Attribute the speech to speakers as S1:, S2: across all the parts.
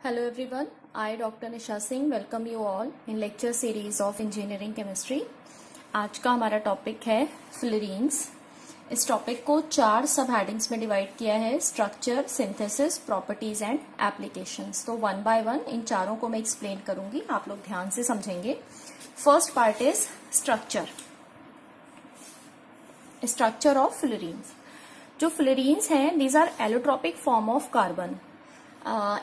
S1: Hello everyone, I Dr. Nisha Singh welcome you all in lecture series of Engineering Chemistry। आज का हमारा topic है fluorines. इस topic को 4 सब हेडिंग्स में डिवाइड किया है, structure, synthesis, properties and applications. तो वन बाय वन इन चारों को मैं एक्सप्लेन करूंगी, आप लोग ध्यान से समझेंगे। First part is structure of fullerenes. जो फ्लोरीन्स हैं, these are allotropic form of carbon.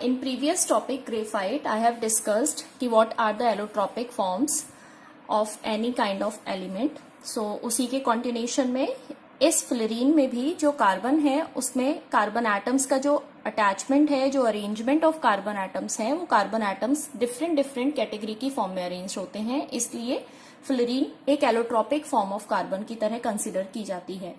S1: In previous topic graphite I have discussed कि what are the allotropic forms of any kind of element। so उसी के continuation में इस fluorine में भी जो कार्बन है उसमें कार्बन एटम्स का जो अटैचमेंट है, जो अरेंजमेंट ऑफ कार्बन एटम्स है, वो कार्बन एटम्स डिफरेंट कैटेगरी की फॉर्म में अरेंज होते हैं, इसलिए फ्लोरीन एक एलोट्रोपिक फॉर्म ऑफ कार्बन की तरह कंसिडर की जाती है।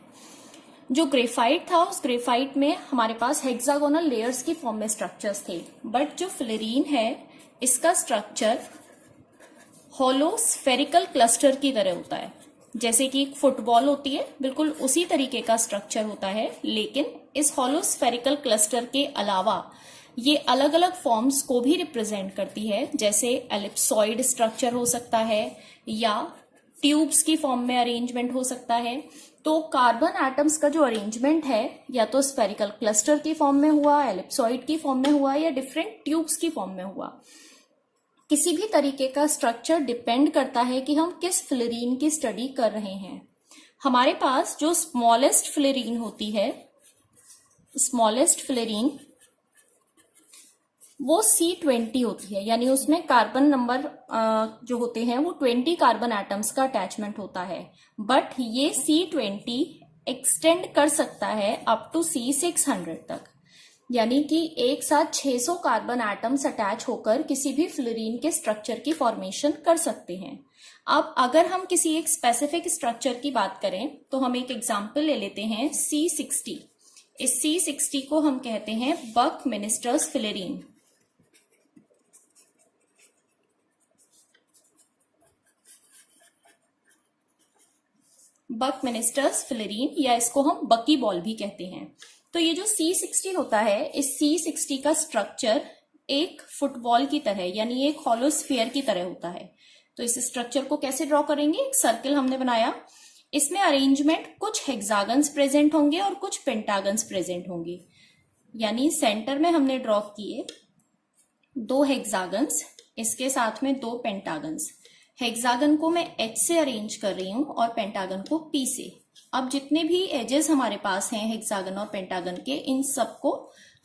S1: जो ग्रेफाइट था, उस ग्रेफाइट में हमारे पास हेक्सागोनल लेयर्स की फॉर्म में स्ट्रक्चर्स थे, बट जो फ्लोरीन है इसका स्ट्रक्चर होलो स्फेरिकल क्लस्टर की तरह होता है। जैसे कि एक फुटबॉल होती है, बिल्कुल उसी तरीके का स्ट्रक्चर होता है, लेकिन इस होलो स्फेरिकल क्लस्टर के अलावा ये अलग अलग फॉर्म्स को भी रिप्रेजेंट करती है। जैसे एलिप्सॉइड स्ट्रक्चर हो सकता है या ट्यूब्स की फॉर्म में अरेंजमेंट हो सकता है। तो कार्बन एटम्स का जो अरेंजमेंट है या तो स्फेरिकल क्लस्टर की फॉर्म में हुआ, एलिप्सॉइड की फॉर्म में हुआ या डिफरेंट ट्यूब्स की फॉर्म में हुआ, किसी भी तरीके का स्ट्रक्चर डिपेंड करता है कि हम किस फ्लोरीन की स्टडी कर रहे हैं। हमारे पास जो स्मॉलेस्ट फ्लोरीन होती है, स्मॉलेस्ट फ्लोरीन वो C20 होती है, यानी उसमें कार्बन नंबर जो होते हैं वो 20 कार्बन एटम्स का अटैचमेंट होता है। बट ये C20 एक्सटेंड कर सकता है अप टू C600 तक, यानी कि एक साथ 600 कार्बन एटम्स अटैच होकर किसी भी फ्लोरीन के स्ट्रक्चर की फॉर्मेशन कर सकते हैं। अब अगर हम किसी एक स्पेसिफिक स्ट्रक्चर की बात करें तो हम एक एग्जाम्पल ले लेते हैं C60। इस C60 को हम कहते हैं बकमिनिस्टर्स फ्लोरीन। बकमिनिस्टर्स फ्लोरीन, या इसको हम बकी बॉल भी कहते हैं। तो ये जो C60 होता है, इस C60 का स्ट्रक्चर एक फुटबॉल की तरह, यानी एक हॉलो स्फीयर की तरह होता है। तो इस स्ट्रक्चर को कैसे ड्रॉ करेंगे? एक सर्कल हमने बनाया, इसमें अरेंजमेंट कुछ हेक्सागन्स प्रेजेंट होंगे और कुछ पेंटागन्स प्रेजेंट होंगे। यानी सेंटर में हमने ड्रॉ किए 2 हेक्सागन्स, इसके साथ में 2 पेंटागन्स। हेक्सागन को मैं H से अरेंज कर रही हूं और पेंटागन को P से। अब जितने भी एजेस हमारे पास हैं हेक्सागन और पेंटागन के, इन सबको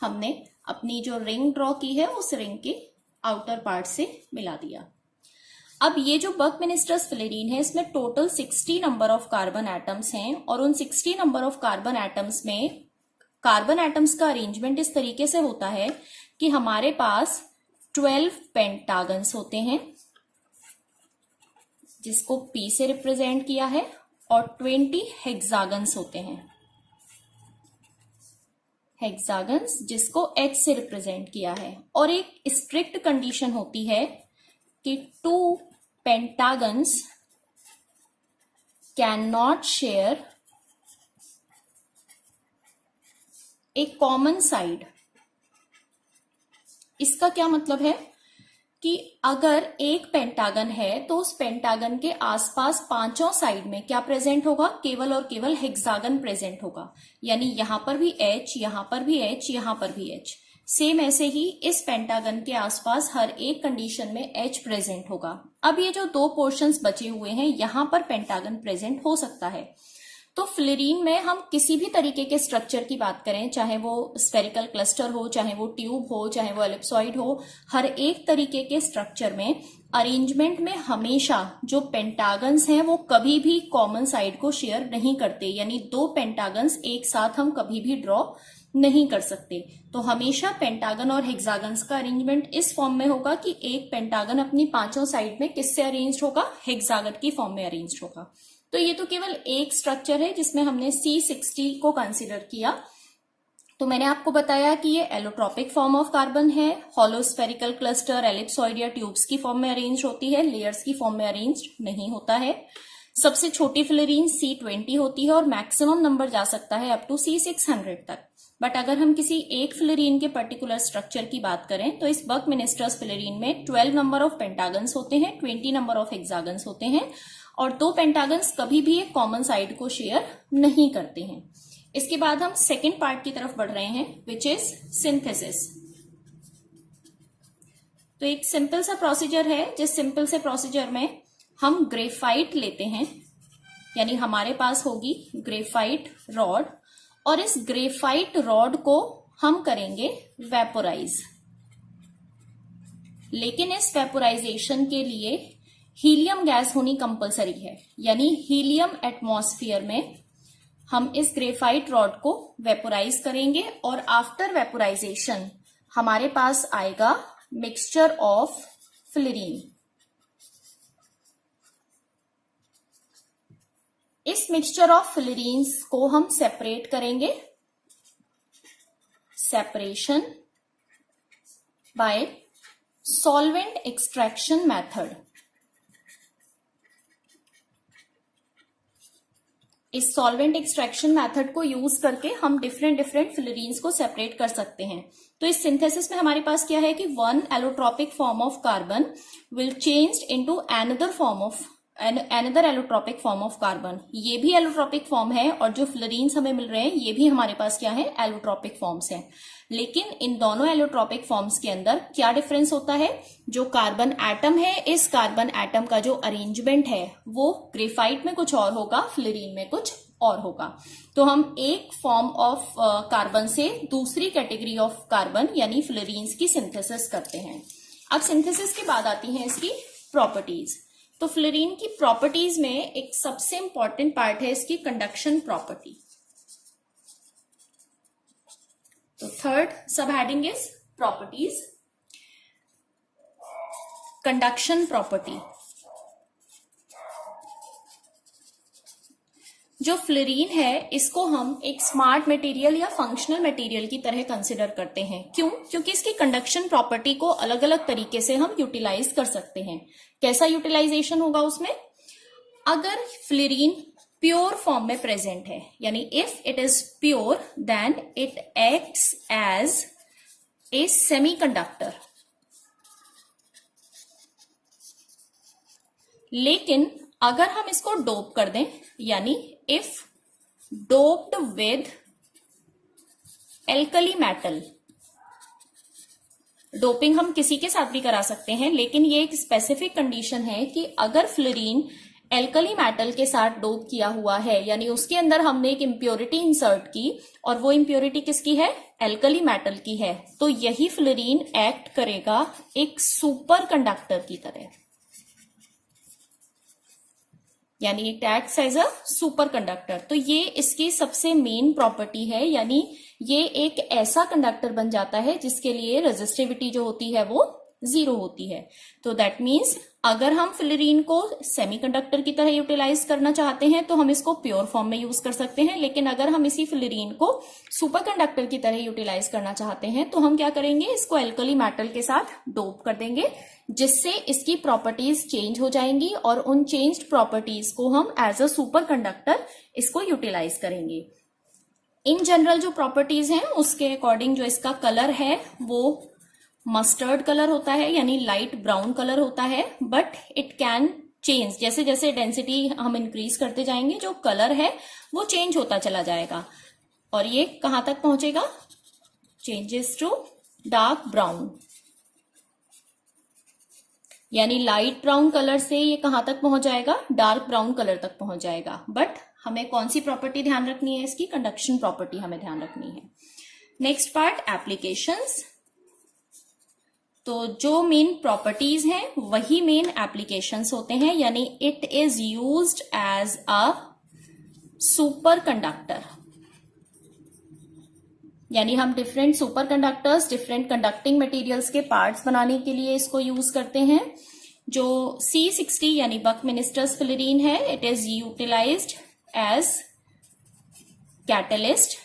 S1: हमने अपनी जो रिंग ड्रॉ की है उस रिंग के आउटर पार्ट से मिला दिया। अब ये जो बकमिनिस्टर्स फ्लोरीन है, इसमें total 60 number of carbon atoms हैं, और उन 60 नंबर ऑफ कार्बन एटम्स में कार्बन एटम्स का अरेंजमेंट इस तरीके से होता है कि हमारे पास 12 पेंटागन्स होते हैं, जिसको P से रिप्रेजेंट किया है, और 20 हेक्सागन्स होते हैं, हेक्सागन्स जिसको H से रिप्रेजेंट किया है। और एक स्ट्रिक्ट कंडीशन होती है कि 2 pentagons can not share A common side. इसका क्या मतलब है कि अगर एक पेंटागन है तो उस पेंटागन के आसपास 5 साइड में क्या प्रेजेंट होगा? केवल और केवल हेक्सागन प्रेजेंट होगा। यानी यहां पर भी H, यहां पर भी H, यहां पर भी H। सेम ऐसे ही इस पेंटागन के आसपास हर एक कंडीशन में H प्रेजेंट होगा। अब ये जो 2 पोर्शंस बचे हुए हैं, यहां पर पेंटागन प्रेजेंट हो सकता है। तो फ्लोरीन में हम किसी भी तरीके के स्ट्रक्चर की बात करें, चाहे वो स्फेरिकल क्लस्टर हो, चाहे वो ट्यूब हो, चाहे वो एलिप्सॉइड हो, हर एक तरीके के स्ट्रक्चर में अरेंजमेंट में हमेशा जो पेंटागन्स हैं वो कभी भी कॉमन साइड को शेयर नहीं करते। यानी 2 पेंटागन्स एक साथ हम कभी भी ड्रॉ नहीं कर सकते। तो हमेशा पेंटागन और हेक्सागन्स का अरेंजमेंट इस फॉर्म में होगा कि एक पेंटागन अपनी 5 साइड में किससे अरेंज होगा? हेक्सागन की फॉर्म में अरेंज होगा। तो ये तो केवल एक स्ट्रक्चर है जिसमें हमने C60 को कंसीडर किया। तो मैंने आपको बताया कि ये एलोट्रोपिक फॉर्म ऑफ कार्बन है, हॉलो स्फेरिकल क्लस्टर, एलिप्सॉइड या ट्यूब्स की फॉर्म में अरेंज होती है, लेयर्स की फॉर्म में अरेंज नहीं होता है। सबसे छोटी फ्लोरीन C20 होती है और मैक्सिमम नंबर जा सकता है अप टू C600 तक। बट अगर हम किसी एक फ्लोरीन के पर्टिकुलर स्ट्रक्चर की बात करें तो इस बकमिनिस्टर्स फ्लोरीन में 12 नंबर ऑफ पेंटागन्स होते हैं, 20 नंबर ऑफ हेक्सागन्स होते हैं और 2 पेंटागन्स कभी भी एक कॉमन साइड को शेयर नहीं करते हैं। इसके बाद हम सेकेंड पार्ट की तरफ बढ़ रहे हैं विच इज सिंथेसिस। तो एक सिंपल सा प्रोसीजर है, जिस सिंपल से प्रोसीजर में हम ग्रेफाइट लेते हैं, यानी हमारे पास होगी ग्रेफाइट रॉड और इस ग्रेफाइट रॉड को हम करेंगे वेपोराइज। लेकिन इस वेपोराइजेशन के लिए हीलियम गैस होनी कंपलसरी है, यानी हीलियम एटमॉस्फेयर में हम इस ग्रेफाइट रॉड को वेपोराइज करेंगे और आफ्टर वेपोराइजेशन हमारे पास आएगा मिक्सचर ऑफ फ्लोरीन। इस मिक्सचर ऑफ फ्लोरीन्स को हम सेपरेट करेंगे, separation by solvent extraction method. इस सॉल्वेंट एक्सट्रैक्शन मेथड को यूज करके हम डिफरेंट फ्लोरीन्स को सेपरेट कर सकते हैं। तो इस सिंथेसिस में हमारे पास क्या है कि one allotropic form of carbon will change into another allotropic form of carbon. ये भी एलोट्रोपिक फॉर्म है और जो फ्लोरीन्स हमें मिल रहे हैं ये भी हमारे पास क्या है, एलोट्रोपिक फॉर्म्स हैं। लेकिन इन दोनों एलोट्रोपिक फॉर्म्स के अंदर क्या डिफरेंस होता है, जो कार्बन एटम है, इस कार्बन एटम का जो अरेंजमेंट है वो ग्रेफाइट में कुछ और होगा, फ्लोरीन में कुछ और होगा। तो हम एक फॉर्म ऑफ कार्बन से दूसरी कैटेगरी ऑफ कार्बन यानी फ्लोरीन्स की सिंथेसिस करते हैं। अब सिंथेसिस के बाद आती हैं इसकी प्रॉपर्टीज। तो फ्लोरीन की प्रॉपर्टीज में एक सबसे इंपॉर्टेंट पार्ट है इसकी कंडक्शन प्रॉपर्टी। तो थर्ड सब heading is properties. Conduction property, जो फ्लोरीन है इसको हम एक स्मार्ट मटेरियल या फंक्शनल मटेरियल की तरह कंसिडर करते हैं। क्यों? क्योंकि इसकी कंडक्शन प्रॉपर्टी को अलग अलग तरीके से हम यूटिलाइज कर सकते हैं। कैसा यूटिलाइजेशन होगा उसमें? अगर फ्लोरीन प्योर फॉर्म में प्रेजेंट है, यानी if it is pure then it acts as a semiconductor. लेकिन अगर हम इसको डोप कर दें, यानी if doped with alkali metal, doping हम किसी के साथ भी करा सकते हैं, लेकिन ये एक स्पेसिफिक कंडीशन है कि अगर फ्लोरीन एल्कली मेटल के साथ डोप किया हुआ है, यानी उसके अंदर हमने एक इम्प्योरिटी इंसर्ट की और वो इम्प्योरिटी किसकी है? एल्कली मेटल की है, तो यही फ्लोरीन एक्ट करेगा एक सुपर कंडक्टर की तरह, यानी it acts as a super conductor. तो ये इसकी सबसे मेन प्रॉपर्टी है, यानी ये एक ऐसा कंडक्टर बन जाता है जिसके लिए रेजिस्टिविटी जो होती है वो 0 होती है। तो दैट मीन्स अगर हम फ्लोरीन को सेमीकंडक्टर की तरह यूटिलाइज करना चाहते हैं तो हम इसको प्योर फॉर्म में यूज कर सकते हैं, लेकिन अगर हम इसी फ्लोरीन को सुपर कंडक्टर की तरह यूटिलाइज करना चाहते हैं तो हम क्या करेंगे, इसको एल्कली मेटल के साथ डोप कर देंगे, जिससे इसकी प्रॉपर्टीज चेंज हो जाएंगी और उन चेंज्ड प्रॉपर्टीज को हम एज अ सुपर कंडक्टर इसको यूटिलाइज करेंगे। इन जनरल जो प्रॉपर्टीज हैं उसके अकॉर्डिंग जो इसका कलर है वो मस्टर्ड कलर होता है, यानी लाइट ब्राउन कलर होता है, बट इट कैन चेंज, जैसे जैसे डेंसिटी हम इंक्रीज करते जाएंगे जो कलर है वो चेंज होता चला जाएगा और ये कहां तक पहुंचेगा, चेंजेस टू डार्क ब्राउन, यानी लाइट ब्राउन कलर से ये कहां तक पहुंच जाएगा, डार्क ब्राउन कलर तक पहुंच जाएगा। बट हमें कौन सी प्रॉपर्टी ध्यान रखनी है, इसकी कंडक्शन प्रॉपर्टी हमें ध्यान रखनी है। Next part applications. तो जो मेन प्रॉपर्टीज हैं वही मेन एप्लीकेशंस होते हैं, यानी it is used as a super conductor, यानी हम different super conductors, different conducting materials के पार्ट्स बनाने के लिए इसको यूज करते हैं। जो C60 यानी बकमिनिस्टर्स फ्लोरीन है, it is utilized as catalyst.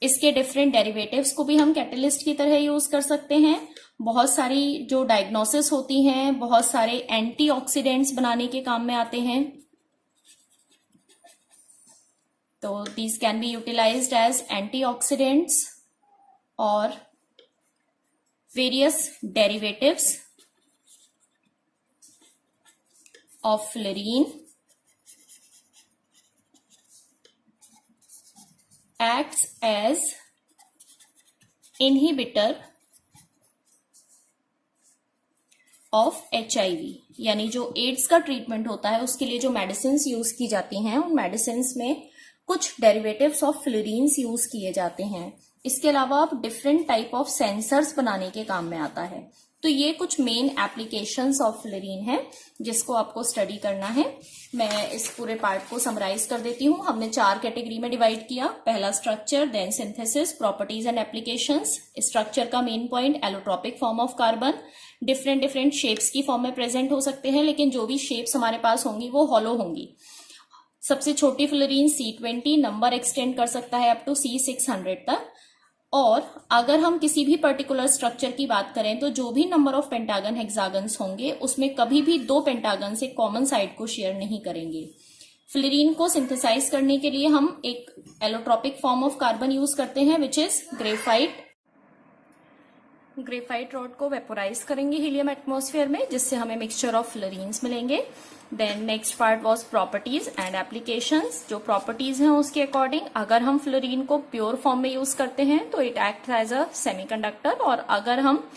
S1: इसके डिफरेंट डेरिवेटिव्स को भी हम कैटलिस्ट की तरह यूज कर सकते हैं। बहुत सारी जो डायग्नोसिस होती हैं, बहुत सारे एंटीऑक्सीडेंट्स बनाने के काम में आते हैं, तो these can be utilized as antioxidants। or various derivatives of fluorine acts as inhibitor of HIV, यानी जो एड्स का ट्रीटमेंट होता है उसके लिए जो मेडिसिन यूज की जाती हैं उन मेडिसिन में कुछ डेरिवेटिव्स ऑफ फ्लोरीन्स यूज किए जाते हैं। इसके अलावा आप डिफरेंट टाइप ऑफ सेंसर्स बनाने के काम में आता है। तो ये कुछ मेन एप्लीकेशंस ऑफ फ्लोरीन है जिसको आपको स्टडी करना है। मैं इस पूरे पार्ट को समराइज कर देती हूँ। हमने 4 कैटेगरी में डिवाइड किया। पहला structure, then synthesis, properties and applications. Structure का main point allotropic form of carbon, different shapes की फॉर्म में प्रेजेंट हो सकते हैं, लेकिन जो भी शेप्स हमारे पास होंगी वो हॉलो होंगी। सबसे छोटी फ्लोरीन C20 नंबर एक्सटेंड कर सकता है अप टू C600 तक। और अगर हम किसी भी पर्टिकुलर स्ट्रक्चर की बात करें तो जो भी नंबर ऑफ पेंटागन हेक्सागन्स होंगे उसमें कभी भी 2 पेंटागन से कॉमन साइड को शेयर नहीं करेंगे। फ्लोरीन को सिंथेसाइज करने के लिए हम एक allotropic form of carbon use करते हैं which is graphite. Graphite rod को वेपोराइज करेंगे हीलियम एटमॉस्फेयर में, जिससे हमें मिक्सचर ऑफ फ्लोरीन्स मिलेंगे। Then next part was properties and applications. जो प्रॉपर्टीज हैं उसके अकॉर्डिंग अगर हम फ्लोरीन को प्योर फॉर्म में यूज करते हैं तो it act as a semiconductor, और अगर हम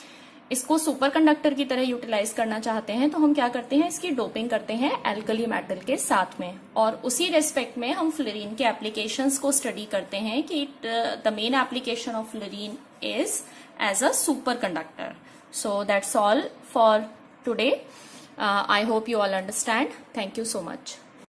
S1: इसको सुपर कंडक्टर की तरह यूटिलाइज करना चाहते हैं तो हम क्या करते हैं, इसकी डोपिंग करते हैं एल्कली मेटल के साथ में। और उसी रेस्पेक्ट में हम फ्लोरीन के एप्लीकेशंस को स्टडी करते हैं कि the main application of fluorine is as a superconductor. So that's all for today. I hope you all understand. Thank you so much.